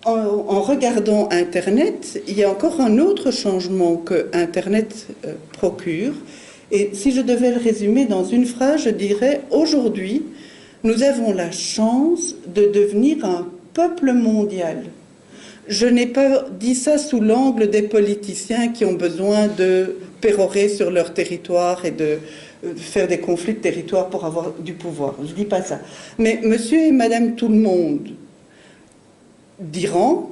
En regardant Internet, il y a encore un autre changement que Internet procure. Et si je devais le résumer dans une phrase, je dirais aujourd'hui, nous avons la chance de devenir un peuple mondial. Je n'ai pas dit ça sous l'angle des politiciens qui ont besoin de pérorer sur leur territoire et de faire des conflits de territoire pour avoir du pouvoir. Je ne dis pas ça. Mais monsieur et madame tout le monde d'Iran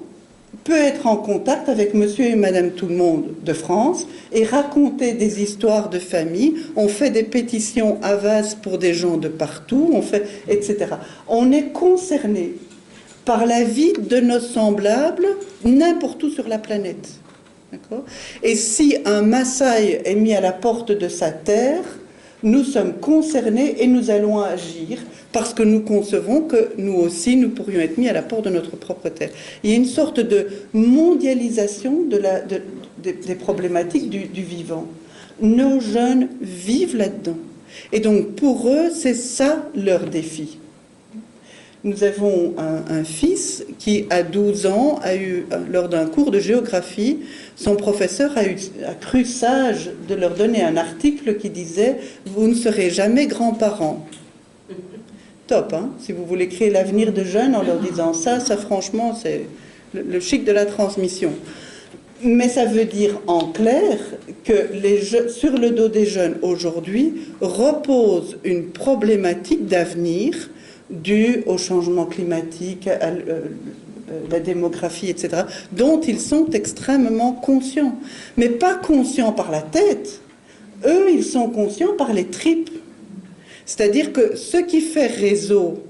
peut être en contact avec monsieur et madame tout le monde de France et raconter des histoires de famille. On fait des pétitions à vase pour des gens de partout, on fait, etc. On est concerné par la vie de nos semblables n'importe où sur la planète. Et si un Maasai est mis à la porte de sa terre, nous sommes concernés et nous allons agir parce que nous concevons que nous aussi, nous pourrions être mis à la porte de notre propre terre. Il y a une sorte de mondialisation des problématiques du vivant. Nos jeunes vivent là-dedans. Et donc, pour eux, c'est ça leur défi. Nous avons un fils qui, à 12 ans, a eu, lors d'un cours de géographie, son professeur a cru sage de leur donner un article qui disait « Vous ne serez jamais grands-parents ». Top, hein, si vous voulez créer l'avenir de jeunes en leur disant ça, franchement, c'est le chic de la transmission. Mais ça veut dire en clair que sur le dos des jeunes aujourd'hui repose une problématique d'avenir due au changement climatique, à la démographie, etc., dont ils sont extrêmement conscients. Mais pas conscients par la tête, eux, ils sont conscients par les tripes. C'est-à-dire que ce qui fait réseau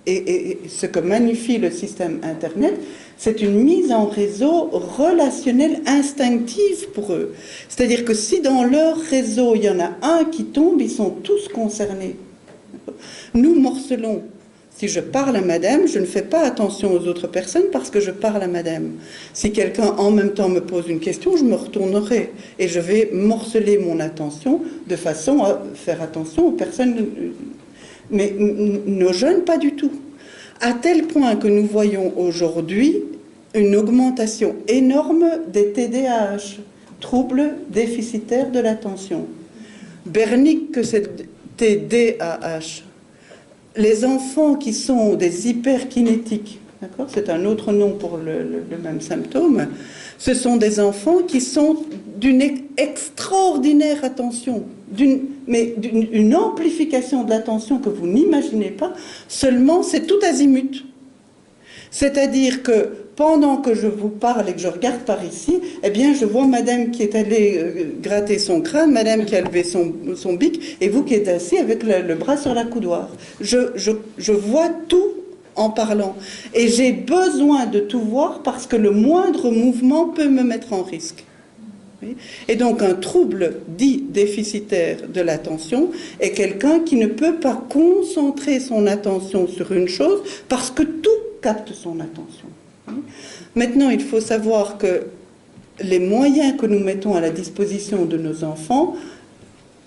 et ce que magnifie le système Internet, c'est une mise en réseau relationnelle instinctive pour eux. C'est-à-dire que si dans leur réseau, il y en a un qui tombe, ils sont tous concernés. Nous morcelons. Si je parle à madame, je ne fais pas attention aux autres personnes parce que je parle à madame. Si quelqu'un en même temps me pose une question, je me retournerai et je vais morceler mon attention de façon à faire attention aux personnes. Mais nos jeunes, pas du tout. À tel point que nous voyons aujourd'hui une augmentation énorme des TDAH, troubles déficitaires de l'attention. Bernick, que c'est TDAH. Les enfants qui sont des hyperkinétiques, c'est un autre nom pour le même symptôme, ce sont des enfants qui sont d'une extraordinaire attention, une amplification de l'attention que vous n'imaginez pas, seulement c'est tout azimut. C'est-à-dire que pendant que je vous parle et que je regarde par ici, eh bien, je vois madame qui est allée gratter son crâne, madame qui a levé son bic, et vous qui êtes assis avec le bras sur la coudoir. Je vois tout en parlant. Et j'ai besoin de tout voir parce que le moindre mouvement peut me mettre en risque. Et donc, un trouble dit déficitaire de l'attention est quelqu'un qui ne peut pas concentrer son attention sur une chose parce que tout capte son attention. Maintenant, il faut savoir que les moyens que nous mettons à la disposition de nos enfants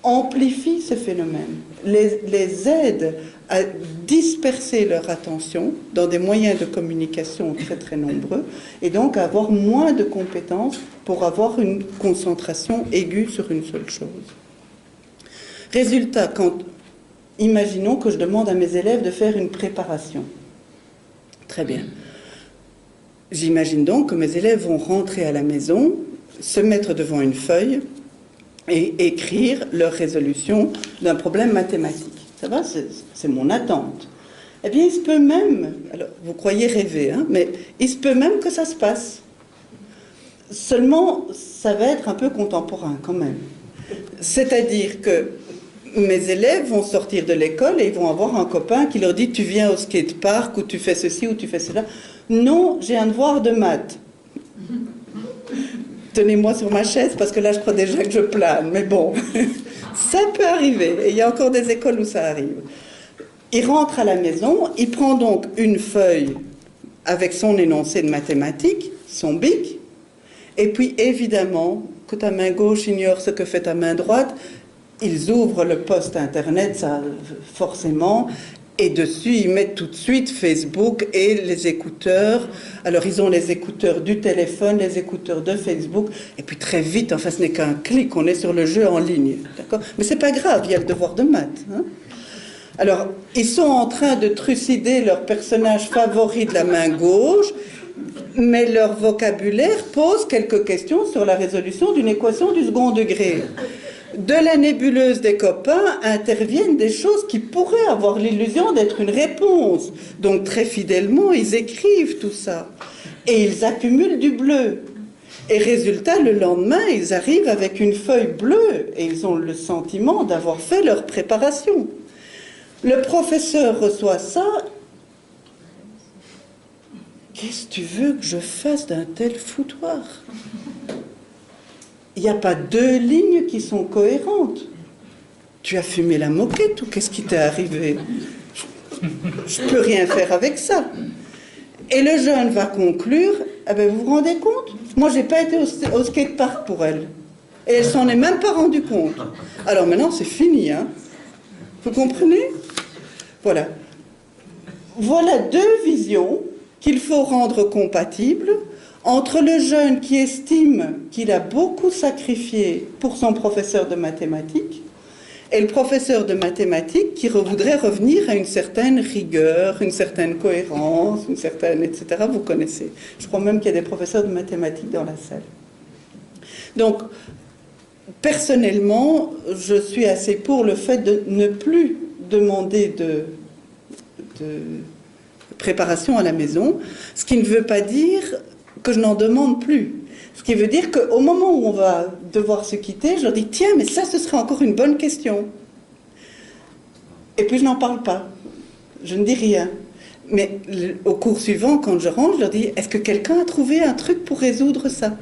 amplifient ce phénomène, les aident à disperser leur attention dans des moyens de communication très très nombreux et donc à avoir moins de compétences pour avoir une concentration aiguë sur une seule chose. Résultat, imaginons que je demande à mes élèves de faire une préparation. Très bien. J'imagine donc que mes élèves vont rentrer à la maison, se mettre devant une feuille et écrire leur résolution d'un problème mathématique. Ça va, c'est mon attente. Eh bien, il se peut même, alors vous croyez rêver, hein, mais il se peut même que ça se passe. Seulement, ça va être un peu contemporain quand même. C'est-à-dire que mes élèves vont sortir de l'école et ils vont avoir un copain qui leur dit « tu viens au skatepark » ou « tu fais ceci » ou « tu fais cela ». Non, j'ai un devoir de maths. Tenez-moi sur ma chaise parce que là je crois déjà que je plane, mais bon, ça peut arriver. Et il y a encore des écoles où ça arrive. Il rentre à la maison, il prend donc une feuille avec son énoncé de mathématiques, son bic, et puis évidemment, que ta main gauche ignore ce que fait ta main droite, ils ouvrent le post internet, ça forcément, Et dessus, ils mettent tout de suite Facebook et les écouteurs. Alors, ils ont les écouteurs du téléphone, les écouteurs de Facebook. Et puis, très vite, enfin, ce n'est qu'un clic, on est sur le jeu en ligne. D'accord ? Mais c'est pas grave, il y a le devoir de maths. Hein ? Alors, ils sont en train de trucider leur personnage favori de la main gauche, mais leur vocabulaire pose quelques questions sur la résolution d'une équation du second degré. De la nébuleuse des copains interviennent des choses qui pourraient avoir l'illusion d'être une réponse. Donc très fidèlement, ils écrivent tout ça. Et ils accumulent du bleu. Et résultat, le lendemain, ils arrivent avec une feuille bleue et ils ont le sentiment d'avoir fait leur préparation. Le professeur reçoit ça. Qu'est-ce que tu veux que je fasse d'un tel foutoir ? Il n'y a pas deux lignes qui sont cohérentes. Tu as fumé la moquette ou qu'est-ce qui t'est arrivé ? Je ne peux rien faire avec ça. Et le jeune va conclure, ah ben vous vous rendez compte ? Moi, je n'ai pas été au skatepark pour elle. Et elle s'en est même pas rendue compte. Alors maintenant, c'est fini. Hein ? Vous comprenez ? Voilà. Voilà deux visions qu'il faut rendre compatibles entre le jeune qui estime qu'il a beaucoup sacrifié pour son professeur de mathématiques et le professeur de mathématiques qui voudrait revenir à une certaine rigueur, une certaine cohérence, une certaine, etc. Vous connaissez. Je crois même qu'il y a des professeurs de mathématiques dans la salle. Donc, personnellement, je suis assez pour le fait de ne plus demander de préparation à la maison, ce qui ne veut pas dire que je n'en demande plus. Ce qui veut dire qu'au moment où on va devoir se quitter, je leur dis, tiens, mais ça, ce serait encore une bonne question. Et puis, je n'en parle pas. Je ne dis rien. Mais au cours suivant, quand je rentre, je leur dis, est-ce que quelqu'un a trouvé un truc pour résoudre ça ?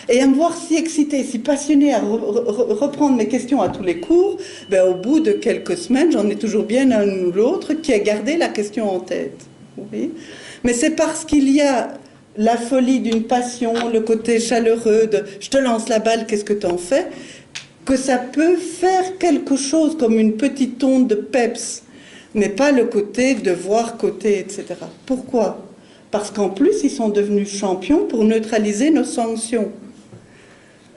Et à me voir si excitée, si passionnée à reprendre mes questions à tous les cours, ben, au bout de quelques semaines, j'en ai toujours bien un ou l'autre qui a gardé la question en tête. Oui. Mais c'est parce qu'il y a la folie d'une passion, le côté chaleureux de « je te lance la balle, qu'est-ce que t'en fais ?» que ça peut faire quelque chose comme une petite onde de peps, mais pas le côté devoir côté, etc. Pourquoi ? Parce qu'en plus, ils sont devenus champions pour neutraliser nos sanctions.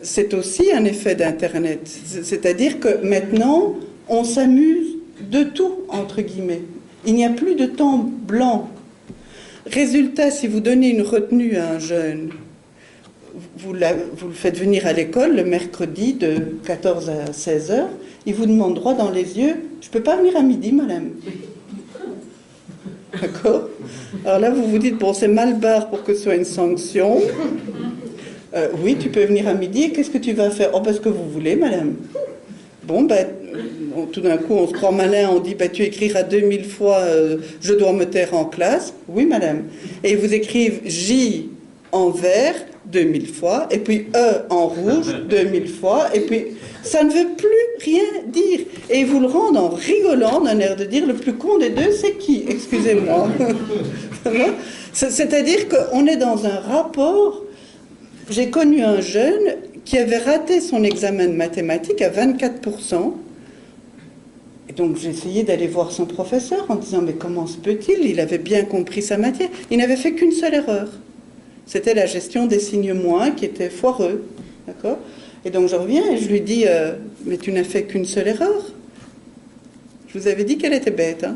C'est aussi un effet d'Internet. C'est-à-dire que maintenant, on s'amuse de tout, entre guillemets. Il n'y a plus de temps blanc. Résultat, si vous donnez une retenue à un jeune, vous le faites venir à l'école le mercredi de 14 à 16 heures, il vous demande droit dans les yeux, « Je ne peux pas venir à midi, madame ?» D'accord ? Alors là, vous vous dites, bon, c'est mal barre pour que ce soit une sanction. Oui, tu peux venir à midi, qu'est-ce que tu vas faire ? Oh, parce que vous voulez, madame. Bon, ben, tout d'un coup, on se croit malin, on dit, ben, tu écriras 2000 fois « je dois me taire en classe ». Oui, madame. Et ils vous écrivent « J en vert » 2000 fois, et puis E en rouge 2000 fois, et puis ça ne veut plus rien dire. Et ils vous le rendent en rigolant, d'un air de dire, le plus con des deux, c'est qui ? Excusez-moi. C'est-à-dire qu'on est dans un rapport. J'ai connu un jeune qui avait raté son examen de mathématiques à 24%. Et donc j'ai essayé d'aller voir son professeur en disant, mais comment se peut-il ? Il avait bien compris sa matière. Il n'avait fait qu'une seule erreur. C'était la gestion des signes moins qui était foireux. D'accord ? Et donc je reviens et je lui dis, mais tu n'as fait qu'une seule erreur. Je vous avais dit qu'elle était bête. Hein ?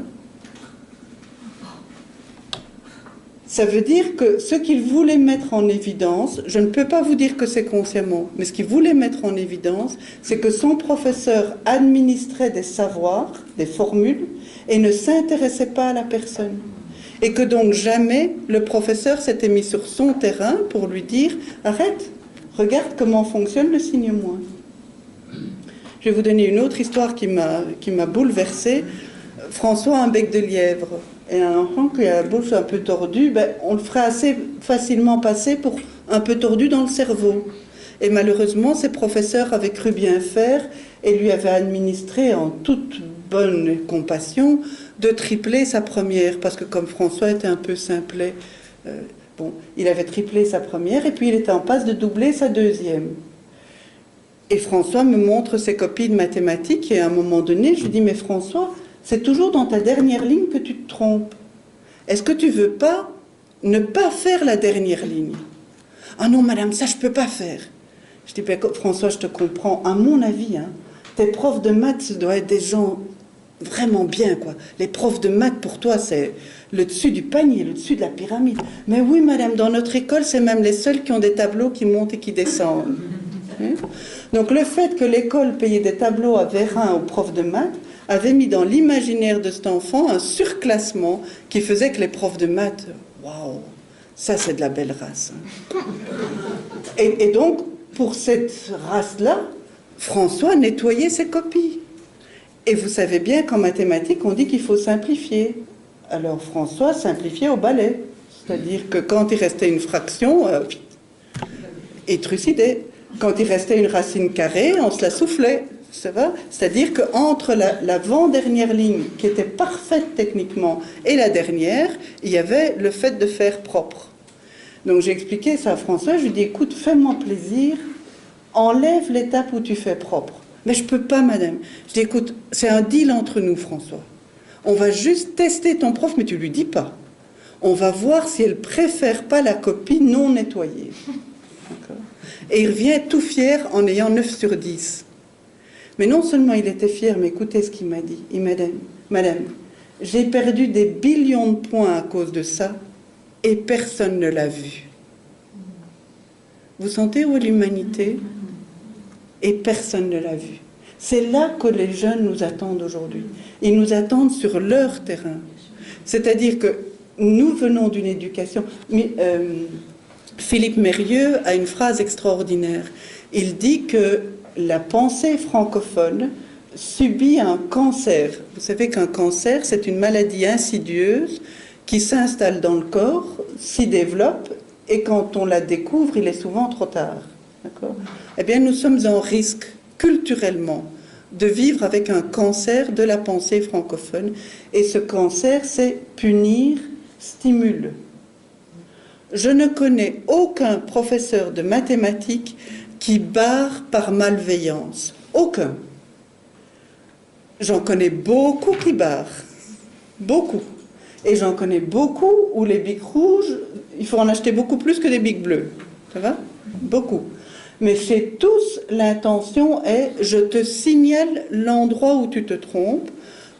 Ça veut dire que ce qu'il voulait mettre en évidence, je ne peux pas vous dire que c'est consciemment, mais ce qu'il voulait mettre en évidence, c'est que son professeur administrait des savoirs, des formules, et ne s'intéressait pas à la personne. Et que donc jamais le professeur s'était mis sur son terrain pour lui dire « Arrête, regarde comment fonctionne le signe moins ». Je vais vous donner une autre histoire qui m'a bouleversée. François a un bec de lièvre. Et un enfant qui a la bouche un peu tordue, ben, on le ferait assez facilement passer pour un peu tordu dans le cerveau. Et malheureusement, ses professeurs avaient cru bien faire et lui avaient administré en toute bonne compassion de tripler sa première, parce que comme François était un peu simplet, bon, il avait triplé sa première et puis il était en passe de doubler sa deuxième. Et François me montre ses copies de mathématiques et à un moment donné, je lui dis, mais François, c'est toujours dans ta dernière ligne que tu te trompes. Est-ce que tu veux pas ne pas faire la dernière ligne? Ah non, madame, ça je peux pas faire. Je dis, ben, François, je te comprends. À mon avis, hein, tes profs de maths, ça doit être des gens vraiment bien, quoi. Les profs de maths, pour toi, c'est le dessus du panier, le dessus de la pyramide. Mais oui, madame, dans notre école, c'est même les seuls qui ont des tableaux qui montent et qui descendent. Donc le fait que l'école payait des tableaux à Vérin aux profs de maths avait mis dans l'imaginaire de cet enfant un surclassement qui faisait que les profs de maths, waouh, ça c'est de la belle race. Hein. Et donc, pour cette race-là, François nettoyait ses copies. Et vous savez bien qu'en mathématiques, on dit qu'il faut simplifier. Alors François simplifiait au balai. C'est-à-dire que quand il restait une fraction, il trucidait. Quand il restait une racine carrée, on se la soufflait. Ça va? C'est-à-dire qu'entre l'avant-dernière ligne, qui était parfaite techniquement, et la dernière, il y avait le fait de faire propre. Donc j'ai expliqué ça à François, je lui ai dit, écoute, fais-moi plaisir, enlève l'étape où tu fais propre. Mais je ne peux pas, madame. Je dis, écoute, c'est un deal entre nous, François. On va juste tester ton prof, mais tu ne lui dis pas. On va voir si elle préfère pas la copie non nettoyée. D'accord. Et il revient tout fier en ayant 9 sur 10. Mais non seulement il était fier, mais écoutez ce qu'il m'a dit. Il m'a dit, madame, j'ai perdu des billions de points à cause de ça, et personne ne l'a vu. Vous sentez où est l'humanité? Et personne ne l'a vu. C'est là que les jeunes nous attendent aujourd'hui. Ils nous attendent sur leur terrain. C'est-à-dire que nous venons d'une éducation... Philippe Mérieux a une phrase extraordinaire. Il dit que la pensée francophone subit un cancer. Vous savez qu'un cancer, c'est une maladie insidieuse qui s'installe dans le corps, s'y développe, et quand on la découvre, il est souvent trop tard. D'accord ? Eh bien, nous sommes en risque, culturellement, de vivre avec un cancer de la pensée francophone. Et ce cancer, c'est punir, stimule. Je ne connais aucun professeur de mathématiques qui barre par malveillance. Aucun. J'en connais beaucoup qui barrent. Beaucoup. Et j'en connais beaucoup où les bics rouges, il faut en acheter beaucoup plus que des bics bleus. Ça va? Beaucoup. Mais chez tous, l'intention est « je te signale l'endroit où tu te trompes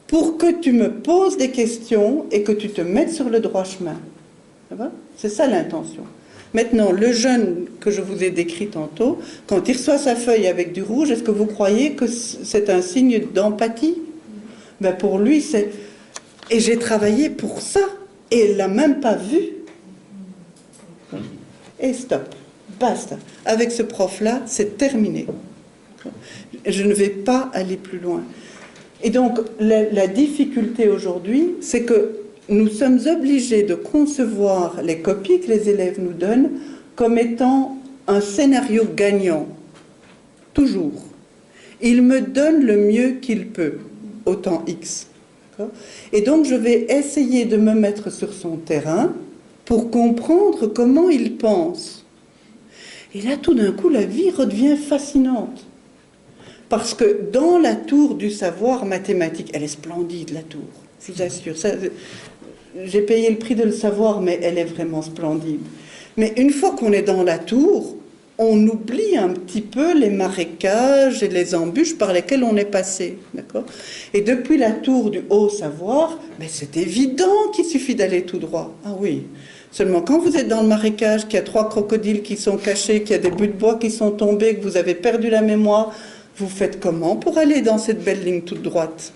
pour que tu me poses des questions et que tu te mettes sur le droit chemin. » Ça va? C'est ça l'intention. Maintenant, le jeune que je vous ai décrit tantôt, quand il reçoit sa feuille avec du rouge, est-ce que vous croyez que c'est un signe d'empathie? Ben pour lui, c'est... Et j'ai travaillé pour ça, et elle ne l'a même pas vu. Et stop, basta. Avec ce prof-là, c'est terminé. Je ne vais pas aller plus loin. Et donc, la difficulté aujourd'hui, c'est que nous sommes obligés de concevoir les copies que les élèves nous donnent comme étant un scénario gagnant. Toujours. Il me donne le mieux qu'il peut, au temps X. Et donc, je vais essayer de me mettre sur son terrain pour comprendre comment il pense. Et là, tout d'un coup, la vie redevient fascinante. Parce que dans la tour du savoir mathématique, elle est splendide, la tour, je vous assure. Ça, j'ai payé le prix de le savoir, mais elle est vraiment splendide. Mais une fois qu'on est dans la tour, on oublie un petit peu les marécages et les embûches par lesquelles on est passé. D'accord ? Et depuis la tour du haut savoir, mais c'est évident qu'il suffit d'aller tout droit. Ah oui. Seulement quand vous êtes dans le marécage, qu'il y a 3 crocodiles qui sont cachés, qu'il y a des bouts de bois qui sont tombés, que vous avez perdu la mémoire, vous faites comment pour aller dans cette belle ligne toute droite?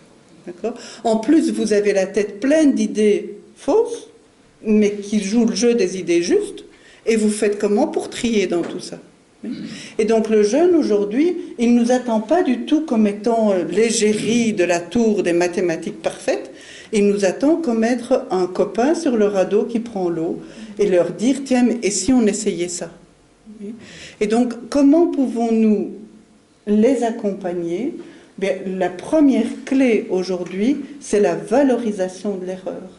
D'accord ? En plus, vous avez la tête pleine d'idées fausses, mais qui jouent le jeu des idées justes, et vous faites comment pour trier dans tout ça? Et donc le jeune aujourd'hui, il ne nous attend pas du tout comme étant l'égérie de la tour des mathématiques parfaites, il nous attend comme être un copain sur le radeau qui prend l'eau et leur dire « tiens, mais et si on essayait ça ?» Et donc comment pouvons-nous les accompagner? Bien, la première clé aujourd'hui, c'est la valorisation de l'erreur.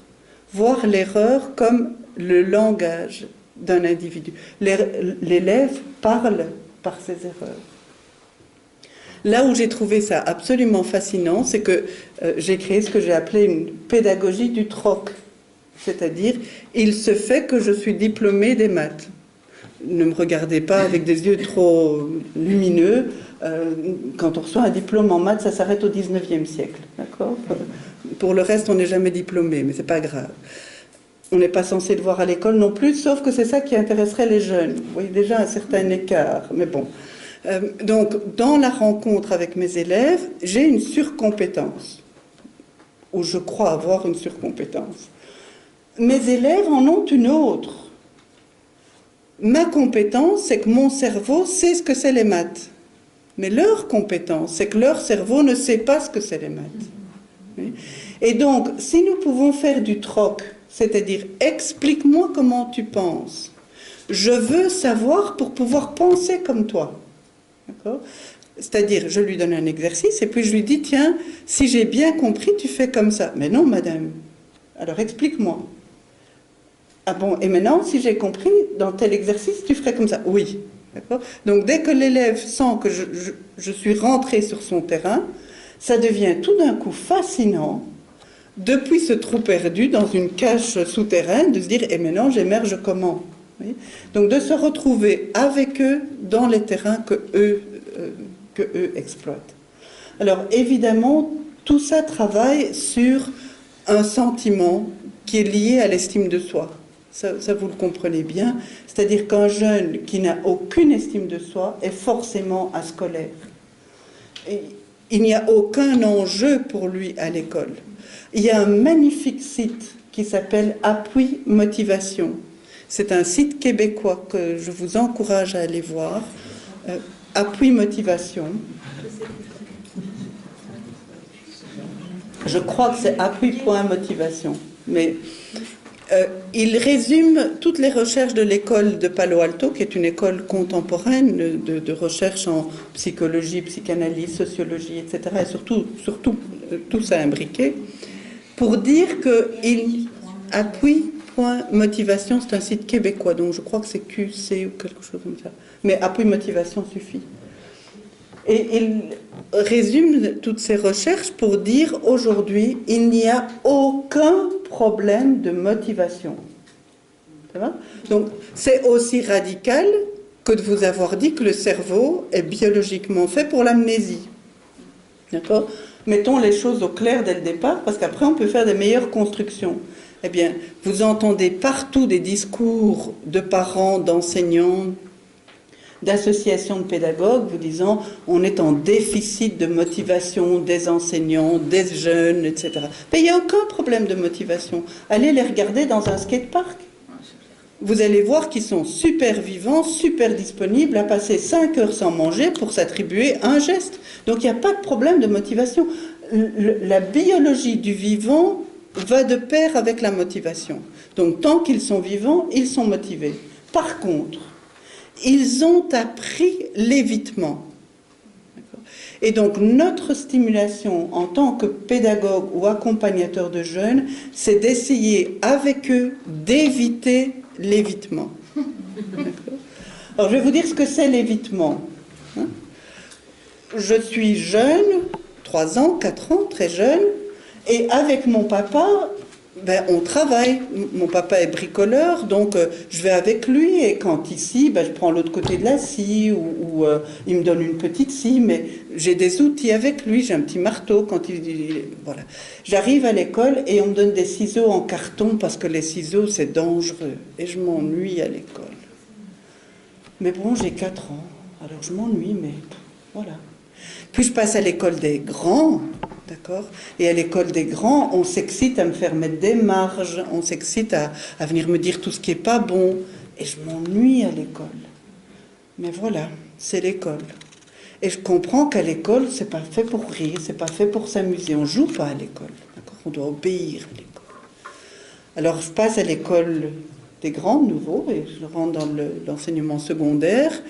Voir l'erreur comme le langage d'un individu. L'élève parle par ses erreurs. Là où j'ai trouvé ça absolument fascinant, c'est que j'ai créé ce que j'ai appelé une pédagogie du troc. C'est-à-dire, il se fait que je suis diplômée des maths. Ne me regardez pas avec des yeux trop lumineux. Quand on reçoit un diplôme en maths, ça s'arrête au 19e siècle. D'accord ? Pour le reste, on n'est jamais diplômé, mais c'est pas grave. On n'est pas censé le voir à l'école non plus, sauf que c'est ça qui intéresserait les jeunes. Vous voyez déjà un certain écart, mais bon. Donc, dans la rencontre avec mes élèves, j'ai une surcompétence, ou je crois avoir une surcompétence. Mes élèves en ont une autre. Ma compétence, c'est que mon cerveau sait ce que c'est les maths. Mais leur compétence, c'est que leur cerveau ne sait pas ce que c'est les maths. Et donc, si nous pouvons faire du troc, c'est-à-dire explique-moi comment tu penses, je veux savoir pour pouvoir penser comme toi. D'accord ? C'est-à-dire, je lui donne un exercice et puis je lui dis, tiens, si j'ai bien compris, tu fais comme ça. Mais non, madame. Alors explique-moi. Ah bon, et maintenant, si j'ai compris, dans tel exercice, tu ferais comme ça. Oui. D'accord ? Donc, dès que l'élève sent que je suis rentrée sur son terrain, ça devient tout d'un coup fascinant, depuis ce trou perdu dans une cage souterraine, de se dire, et maintenant, j'émerge comment ? Oui ? Donc, de se retrouver avec eux dans les terrains que eux exploitent. Alors, évidemment, tout ça travaille sur un sentiment qui est lié à l'estime de soi. Ça, vous le comprenez bien. C'est-à-dire qu'un jeune qui n'a aucune estime de soi est forcément ascolaire. Et il n'y a aucun enjeu pour lui à l'école. Il y a un magnifique site qui s'appelle Appui Motivation. C'est un site québécois que je vous encourage à aller voir. Appui Motivation. Je crois que c'est appui.motivation. Mais il résume toutes les recherches de l'école de Palo Alto, qui est une école contemporaine de recherche en psychologie, psychanalyse, sociologie, etc. Et surtout tout ça imbriqué, pour dire que appui.motivation, c'est un site québécois, donc je crois que c'est QC ou quelque chose comme ça. Mais appui motivation suffit. Et il résume toutes ces recherches pour dire aujourd'hui, il n'y a aucun problème de motivation. Ça va ? Donc, c'est aussi radical que de vous avoir dit que le cerveau est biologiquement fait pour l'amnésie. D'accord ? Mettons les choses au clair dès le départ, parce qu'après, on peut faire des meilleures constructions. Eh bien, vous entendez partout des discours de parents, d'enseignants, d'associations de pédagogues vous disant on est en déficit de motivation des enseignants, des jeunes, etc. Mais il n'y a aucun problème de motivation. Allez les regarder dans un skatepark. Vous allez voir qu'ils sont super vivants, super disponibles à passer 5 heures sans manger pour s'attribuer un geste. Donc il n'y a pas de problème de motivation. La biologie du vivant va de pair avec la motivation. Donc tant qu'ils sont vivants, ils sont motivés. Par contre, ils ont appris l'évitement. Et donc notre stimulation en tant que pédagogue ou accompagnateur de jeunes, c'est d'essayer avec eux d'éviter l'évitement. Alors je vais vous dire ce que c'est l'évitement. Je suis jeune, 3 ans, 4 ans, très jeune, et avec mon papa, on travaille. Mon papa est bricoleur, donc je vais avec lui, et quand il scie, je prends l'autre côté de la scie, ou il me donne une petite scie, mais j'ai des outils avec lui, j'ai un petit marteau, voilà. J'arrive à l'école et on me donne des ciseaux en carton, parce que les ciseaux, c'est dangereux, et je m'ennuie à l'école. Mais bon, j'ai 4 ans, alors je m'ennuie, mais voilà. Puis je passe à l'école des grands, d'accord ? Et à l'école des grands, on s'excite à me faire mettre des marges, on s'excite à venir me dire tout ce qui n'est pas bon. Et je m'ennuie à l'école. Mais voilà, c'est l'école. Et je comprends qu'à l'école, c'est pas fait pour rire, c'est pas fait pour s'amuser. On joue pas à l'école, d'accord ? On doit obéir à l'école. Alors je passe à l'école des grands nouveaux, et je rentre dans l'enseignement secondaire,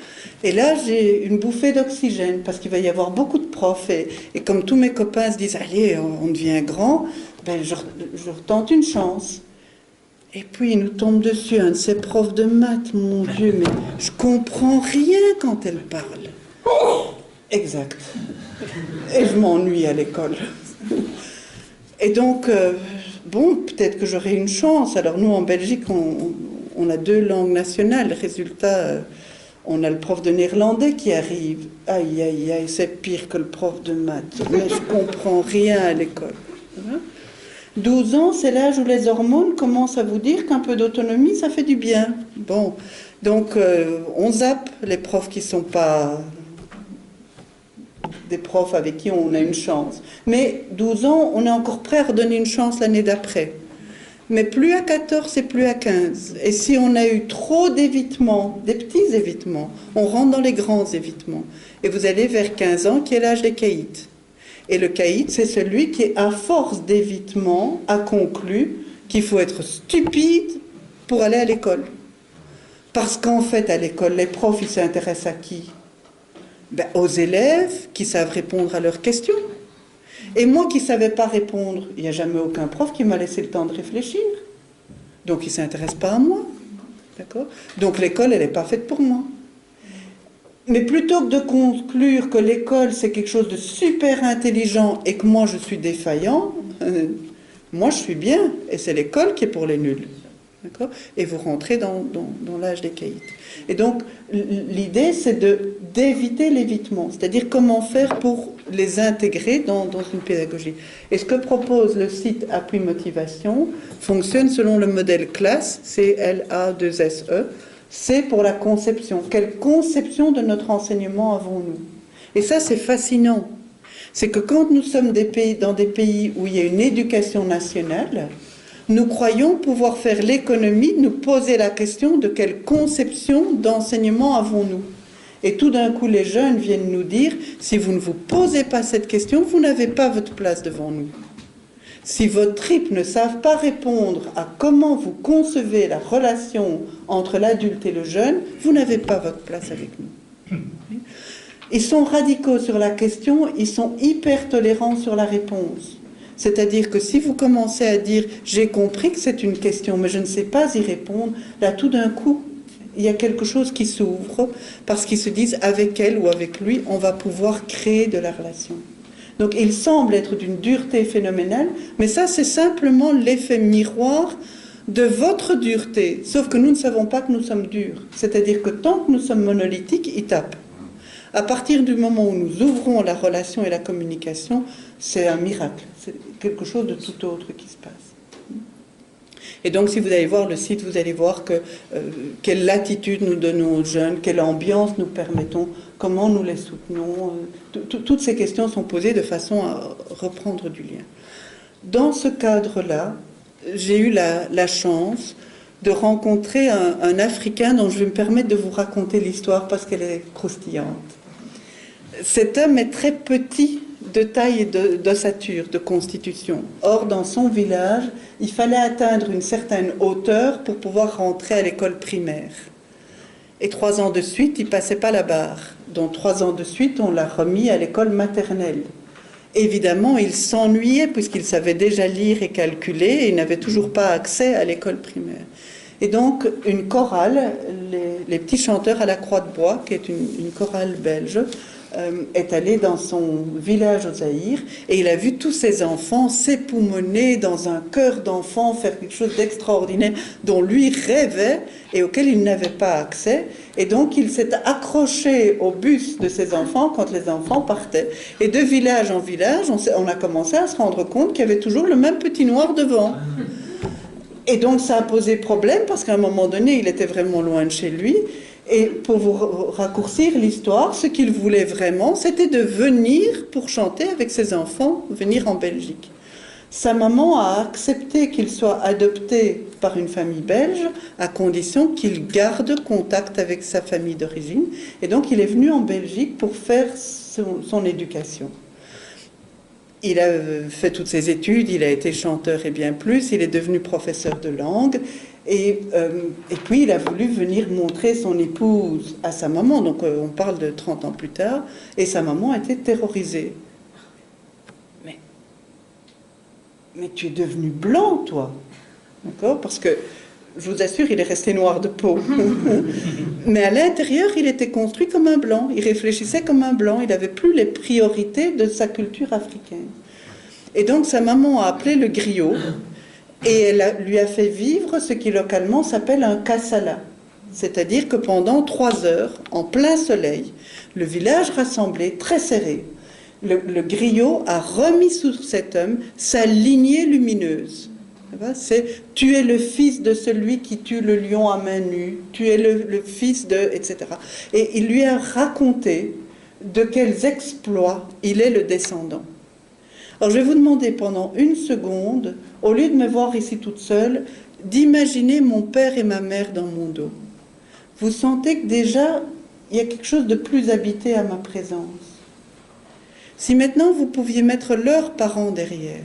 et là j'ai une bouffée d'oxygène, parce qu'il va y avoir beaucoup de profs, et comme tous mes copains se disent, allez, on devient grand, je retente une chance. Et puis il nous tombe dessus un de ces profs de maths, mon Dieu, mais je comprends rien quand elle parle. Exact. Et je m'ennuie à l'école. Et donc, bon, peut-être que j'aurai une chance. Alors nous, en Belgique, on a 2 langues nationales. Résultat, on a le prof de néerlandais qui arrive. Aïe, aïe, aïe, c'est pire que le prof de maths. Mais je comprends rien à l'école. 12 ans, c'est l'âge où les hormones commencent à vous dire qu'un peu d'autonomie, ça fait du bien. Bon, donc on zappe les profs qui ne sont pas des profs avec qui on a une chance. Mais 12 ans, on est encore prêt à redonner une chance l'année d'après. Mais plus à 14 et plus à 15. Et si on a eu trop d'évitements, des petits évitements, on rentre dans les grands évitements. Et vous allez vers 15 ans, qui est l'âge des caïds. Et le caïd, c'est celui qui, à force d'évitement, a conclu qu'il faut être stupide pour aller à l'école. Parce qu'en fait, à l'école, les profs, ils s'intéressent à qui? Ben, aux élèves qui savent répondre à leurs questions. Et moi qui ne savais pas répondre, il n'y a jamais aucun prof qui m'a laissé le temps de réfléchir. Donc il ne s'intéresse pas à moi. D'accord? Donc l'école, elle n'est pas faite pour moi. Mais plutôt que de conclure que l'école, c'est quelque chose de super intelligent et que moi, je suis défaillant, moi, je suis bien. Et c'est l'école qui est pour les nuls. D'accord? Et vous rentrez dans l'âge des caïds. Et donc, l'idée, c'est d'éviter l'évitement, c'est-à-dire comment faire pour les intégrer dans une pédagogie. Et ce que propose le site Appui Motivation fonctionne selon le modèle CLASSE, C-L-A-2-S-E. C'est pour la conception. Quelle conception de notre enseignement avons-nous? Et ça, c'est fascinant. C'est que quand nous sommes dans des pays où il y a une éducation nationale, nous croyons pouvoir faire l'économie de nous poser la question de quelle conception d'enseignement avons-nous. Et tout d'un coup, les jeunes viennent nous dire, si vous ne vous posez pas cette question, vous n'avez pas votre place devant nous. Si vos tripes ne savent pas répondre à comment vous concevez la relation entre l'adulte et le jeune, vous n'avez pas votre place avec nous. Ils sont radicaux sur la question, ils sont hyper tolérants sur la réponse. C'est-à-dire que si vous commencez à dire « j'ai compris que c'est une question, mais je ne sais pas y répondre », là, tout d'un coup, il y a quelque chose qui s'ouvre parce qu'ils se disent « avec elle ou avec lui, on va pouvoir créer de la relation ». Donc, il semble être d'une dureté phénoménale, mais ça, c'est simplement l'effet miroir de votre dureté. Sauf que nous ne savons pas que nous sommes durs. C'est-à-dire que tant que nous sommes monolithiques, ils tapent. À partir du moment où nous ouvrons la relation et la communication, c'est un miracle. C'est quelque chose de tout autre qui se passe. Et donc, si vous allez voir le site, vous allez voir quelle latitude nous donnons aux jeunes, quelle ambiance nous permettons, comment nous les soutenons. Toutes ces questions sont posées de façon à reprendre du lien. Dans ce cadre-là, j'ai eu la chance de rencontrer un Africain dont je vais me permettre de vous raconter l'histoire parce qu'elle est croustillante. Cet homme est très petit de taille et d'ossature, de constitution. Or, dans son village, il fallait atteindre une certaine hauteur pour pouvoir rentrer à l'école primaire. Et 3 ans de suite, il ne passait pas la barre. Donc 3 ans de suite, on l'a remis à l'école maternelle. Évidemment, il s'ennuyait puisqu'il savait déjà lire et calculer et il n'avait toujours pas accès à l'école primaire. Et donc, une chorale, les petits chanteurs à la Croix de Bois, qui est une chorale belge, est allé dans son village au Zaïre et il a vu tous ces enfants s'époumoner dans un chœur d'enfants, faire quelque chose d'extraordinaire dont lui rêvait et auquel il n'avait pas accès. Et donc il s'est accroché au bus de ces enfants quand les enfants partaient. Et de village en village, on a commencé à se rendre compte qu'il y avait toujours le même petit noir devant. Et donc ça a posé problème parce qu'à un moment donné, il était vraiment loin de chez lui. Et pour vous raccourcir l'histoire, ce qu'il voulait vraiment, c'était de venir pour chanter avec ses enfants, venir en Belgique. Sa maman a accepté qu'il soit adopté par une famille belge à condition qu'il garde contact avec sa famille d'origine. Et donc il est venu en Belgique pour faire son éducation. Il a fait toutes ses études, il a été chanteur et bien plus, il est devenu professeur de langue. Et puis, il a voulu venir montrer son épouse à sa maman. Donc, on parle de 30 ans plus tard. Et sa maman était terrorisée. Mais tu es devenu blanc, toi. D'accord? Parce que Je vous assure, il est resté noir de peau. Mais à l'intérieur, il était construit comme un blanc. Il réfléchissait comme un blanc. Il n'avait plus les priorités de sa culture africaine. Et donc, sa maman a appelé le griot et elle lui a fait vivre ce qui localement s'appelle un kassala. C'est-à-dire que pendant 3 heures, en plein soleil, le village rassemblé, très serré, le griot a remis sur cet homme sa lignée lumineuse. C'est « tu es le fils de celui qui tue le lion à main nue, tu es le fils de... » etc. Et il lui a raconté de quels exploits il est le descendant. Alors je vais vous demander pendant 1 seconde, au lieu de me voir ici toute seule, d'imaginer mon père et ma mère dans mon dos. Vous sentez que déjà, il y a quelque chose de plus habité à ma présence. Si maintenant vous pouviez mettre leurs parents derrière,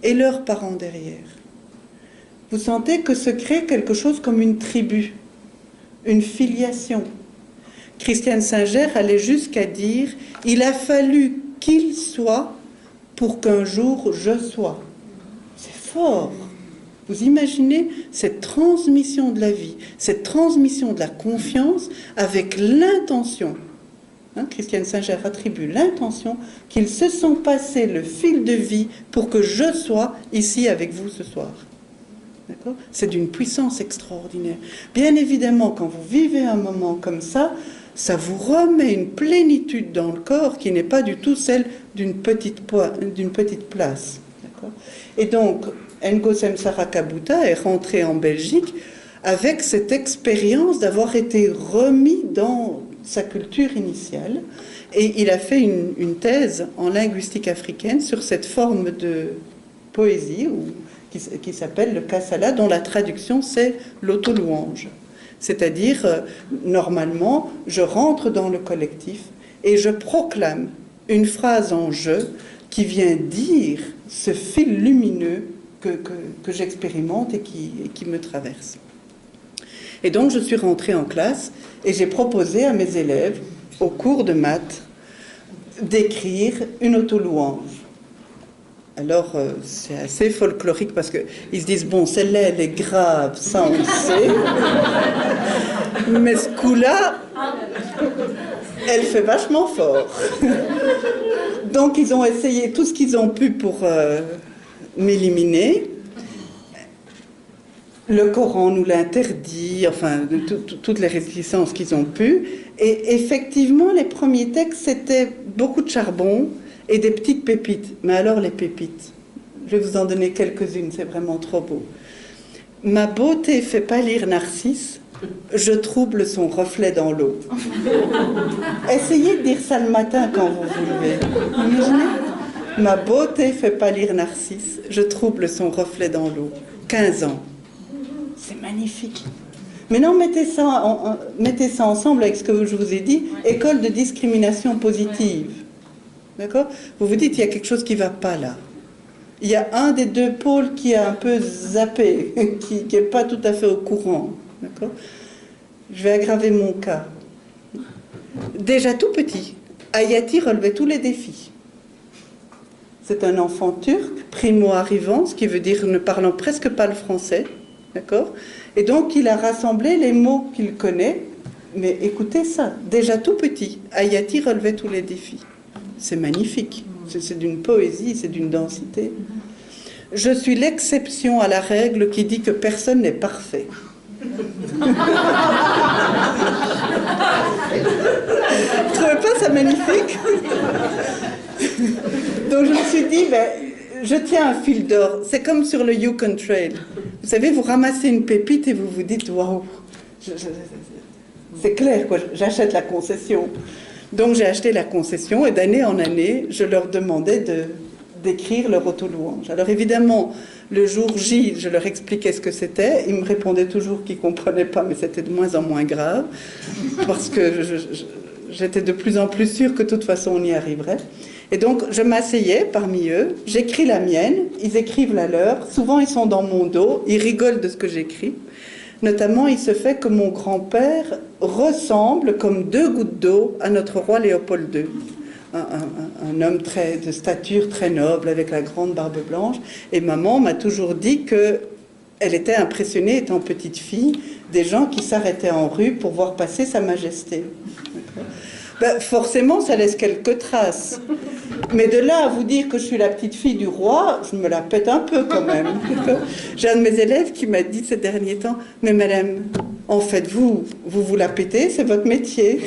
et leurs parents derrière, vous sentez que se crée quelque chose comme une tribu, une filiation. Christiane Singer allait jusqu'à dire « Il a fallu qu'il soit pour qu'un jour je sois ». C'est fort. Vous imaginez cette transmission de la vie, cette transmission de la confiance avec l'intention. Christiane Singer attribue l'intention qu'ils se sont passés le fil de vie pour que je sois ici avec vous ce soir. D'accord ? C'est d'une puissance extraordinaire. Bien évidemment, quand vous vivez un moment comme ça vous remet une plénitude dans le corps qui n'est pas du tout celle d'une petite place. D'accord ? Et donc, Ngosem Sarakabuta est rentré en Belgique avec cette expérience d'avoir été remis dans sa culture initiale, et il a fait une thèse en linguistique africaine sur cette forme de poésie qui s'appelle le kassala, dont la traduction c'est l'auto-louange. C'est-à-dire, normalement, je rentre dans le collectif et je proclame une phrase en je qui vient dire ce fil lumineux que j'expérimente et qui me traverse. Et donc je suis rentrée en classe et j'ai proposé à mes élèves, au cours de maths, d'écrire une auto-louange. Alors c'est assez folklorique parce qu'ils se disent, bon, celle-là elle est grave, ça on le sait, mais ce coup-là, elle fait vachement fort. Donc ils ont essayé tout ce qu'ils ont pu pour m'éliminer. Le Coran nous l'interdit, enfin, toutes les réticences qu'ils ont pu. Et effectivement, les premiers textes, c'était beaucoup de charbon et des petites pépites. Mais alors, les pépites, je vais vous en donner quelques-unes, c'est vraiment trop beau. Ma beauté fait pâlir Narcisse, je trouble son reflet dans l'eau. Essayez de dire ça le matin quand vous vous levez. Imaginez. Ma beauté fait pâlir Narcisse, je trouble son reflet dans l'eau. 15 ans. C'est magnifique. Maintenant, mettez ça ensemble avec ce que je vous ai dit, école de discrimination positive. D'accord ? Vous vous dites, il y a quelque chose qui ne va pas là. Il y a un des deux pôles qui est un peu zappé, qui n'est pas tout à fait au courant. D'accord ? Je vais aggraver mon cas. Déjà tout petit, Hayati relevait tous les défis. C'est un enfant turc, primo-arrivant, ce qui veut dire ne parlant presque pas le français. D'accord ? Et donc, il a rassemblé les mots qu'il connaît. Mais écoutez ça, déjà tout petit, Hayati relevait tous les défis. C'est magnifique. C'est d'une poésie, c'est d'une densité. Je suis l'exception à la règle qui dit que personne n'est parfait. Vous ne trouvez pas ça magnifique? Donc, je me suis dit, je tiens un fil d'or. C'est comme sur le Yukon Trail. Vous savez, vous ramassez une pépite et vous vous dites, waouh, c'est clair, quoi, j'achète la concession. Donc j'ai acheté la concession et d'année en année, je leur demandais d'écrire leur auto-louange. Alors évidemment, le jour J, je leur expliquais ce que c'était. Ils me répondaient toujours qu'ils ne comprenaient pas, mais c'était de moins en moins grave, parce que j'étais de plus en plus sûre que de toute façon on y arriverait. Et donc, je m'asseyais parmi eux, j'écris la mienne, ils écrivent la leur. Souvent, ils sont dans mon dos, ils rigolent de ce que j'écris. Notamment, il se fait que mon grand-père ressemble comme 2 gouttes d'eau à notre roi Léopold II. Un homme de stature très noble, avec la grande barbe blanche. Et maman m'a toujours dit que elle était impressionnée, étant petite fille, des gens qui s'arrêtaient en rue pour voir passer Sa Majesté. Ben, forcément, ça laisse quelques traces. Mais de là à vous dire que je suis la petite fille du roi, je me la pète un peu quand même. J'ai un de mes élèves qui m'a dit ces derniers temps, mais madame, en fait, vous la pétez, c'est votre métier.